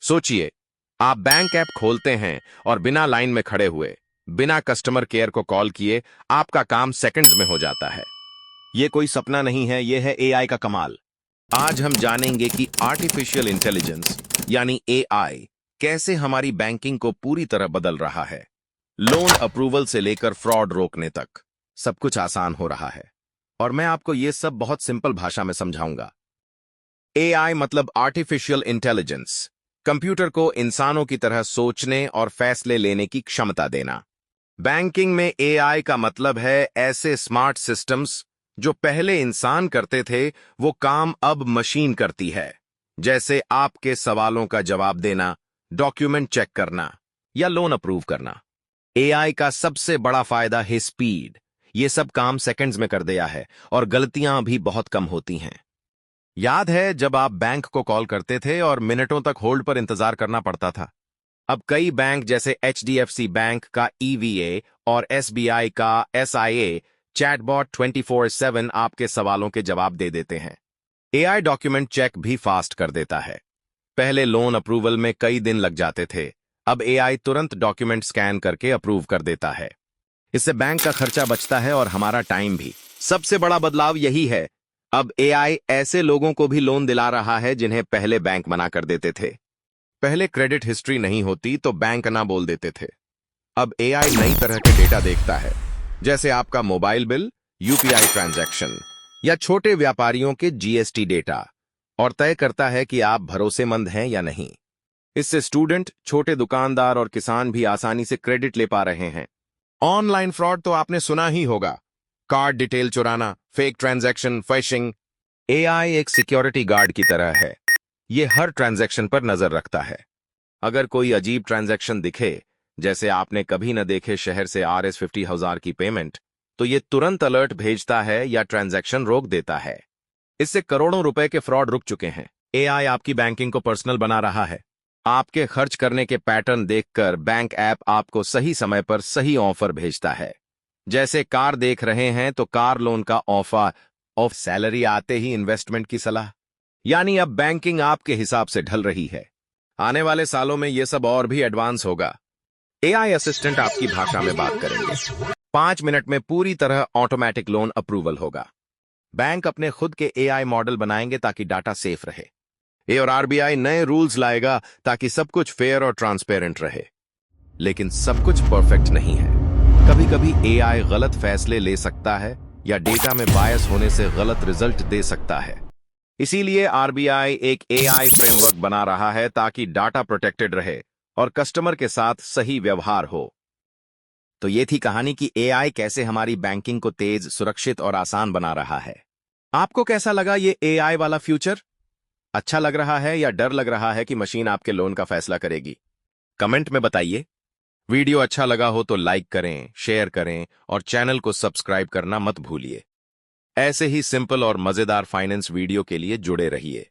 सोचिए, आप bank app खोलते हैं और बिना लाइन में खड़े हुए, बिना कस्टमर केयर को कॉल किए, आपका काम सेकंड्स में हो जाता है। ये कोई सपना नहीं है, ये है एआई का कमाल। आज हम जानेंगे कि आर्टिफिशियल इंटेलिजेंस यानी एआई कैसे हमारी बैंकिंग को पूरी तरह बदल रहा है। लोन अप्रूवल से लेकर फ्रॉड रोकने तक सब कुछ आसान हो रहा है, और मैं आपको ये सब बहुत सिंपल भाषा में समझाऊंगा। एआई मतलब आर्टिफिशियल इंटेलिजेंस, कंप्यूटर को इंसानों की तरह सोचने और फैसले लेने की क्षमता देना। बैंकिंग में एआई का मतलब है ऐसे स्मार्ट सिस्टम्स जो पहले इंसान करते थे, वो काम अब मशीन करती है। जैसे आपके सवालों का जवाब देना, डॉक्यूमेंट चेक करना या लोन अप्रूव करना। एआई का सबसे बड़ा फायदा है स्पीड। ये सब काम सेकंड्स में कर दिया है और गलतियां भी बहुत कम होती हैं। याद है जब आप बैंक को कॉल करते थे और मिनटों तक होल्ड पर इंतजार करना पड़ता था? अब कई बैंक जैसे एचडीएफसी बैंक का ईवीए और एसबीआई का एसआईए चैटबॉट 24/7 आपके सवालों के जवाब दे देते हैं। एआई डॉक्यूमेंट चेक भी फास्ट कर देता है। पहले लोन अप्रूवल में कई दिन लग जाते थे, अब एआई तुरंत डॉक्यूमेंट स्कैन करके अप्रूव कर देता है। इससे बैंक का खर्चा बचता है और हमारा टाइम भी। सबसे बड़ा बदलाव यही है, अब एआई ऐसे लोगों को भी लोन दिला रहा है जिन्हें पहले बैंक मना कर देते थे। पहले क्रेडिट हिस्ट्री नहीं होती तो बैंक ना बोल देते थे। अब एआई नई तरह के डेटा देखता है, जैसे आपका मोबाइल बिल, यूपीआई ट्रांजैक्शन या छोटे व्यापारियों के जीएसटी डेटा, और तय करता है कि आप भरोसेमंद हैं या नहीं। इससे स्टूडेंट, छोटे दुकानदार और किसान भी आसानी से क्रेडिट ले पा रहे हैं। ऑनलाइन फ्रॉड तो आपने सुना ही होगा, कार्ड डिटेल चुराना, फेक ट्रांजैक्शन, फिशिंग। एआई एक सिक्योरिटी गार्ड की तरह है। ये हर ट्रांजैक्शन पर नजर रखता है। अगर कोई अजीब ट्रांजैक्शन दिखे, जैसे आपने कभी न देखे शहर से RS50,000 की पेमेंट, तो ये तुरंत अलर्ट भेजता है या ट्रांजैक्शन रोक देता है। इससे करोड़ों रुपए के फ्रॉड रुक चुके हैं। एआई आपकी बैंकिंग को पर्सनल बना रहा है। आपके खर्च करने के पैटर्न देखकर बैंक ऐप आपको सही समय पर सही ऑफर भेजता है। जैसे कार देख रहे हैं तो कार लोन का ऑफर, ऑफ सैलरी आते ही इन्वेस्टमेंट की सलाह। यानी अब बैंकिंग आपके हिसाब से ढल रही है। आने वाले सालों में यह सब और भी एडवांस होगा। एआई असिस्टेंट आपकी भाषा में बात करेंगे। 5 मिनट में पूरी तरह ऑटोमेटिक लोन अप्रूवल होगा। बैंक अपने खुद के एआई मॉडल बनाएंगे ताकि डाटा सेफ रहे। ए और आरबीआई नए रूल्स लाएगा ताकि सब कुछ फेयर और ट्रांसपेरेंट रहे। लेकिन सब कुछ परफेक्ट नहीं है। कभी कभी एआई गलत फैसले ले सकता है या डेटा में बायस होने से गलत रिजल्ट दे सकता है। इसीलिए आरबीआई एक एआई फ्रेमवर्क बना रहा है ताकि डाटा प्रोटेक्टेड रहे और कस्टमर के साथ सही व्यवहार हो। तो ये थी कहानी कि एआई कैसे हमारी बैंकिंग को तेज, सुरक्षित और आसान बना रहा है। आपको कैसा लगा ये एआई वाला फ्यूचर? अच्छा लग रहा है या डर लग रहा है कि मशीन आपके लोन का फैसला करेगी? कमेंट में बताइए। वीडियो अच्छा लगा हो तो लाइक करें, शेयर करें और चैनल को सब्सक्राइब करना मत भूलिए। ऐसे ही सिंपल और मजेदार फाइनेंस वीडियो के लिए जुड़े रहिए।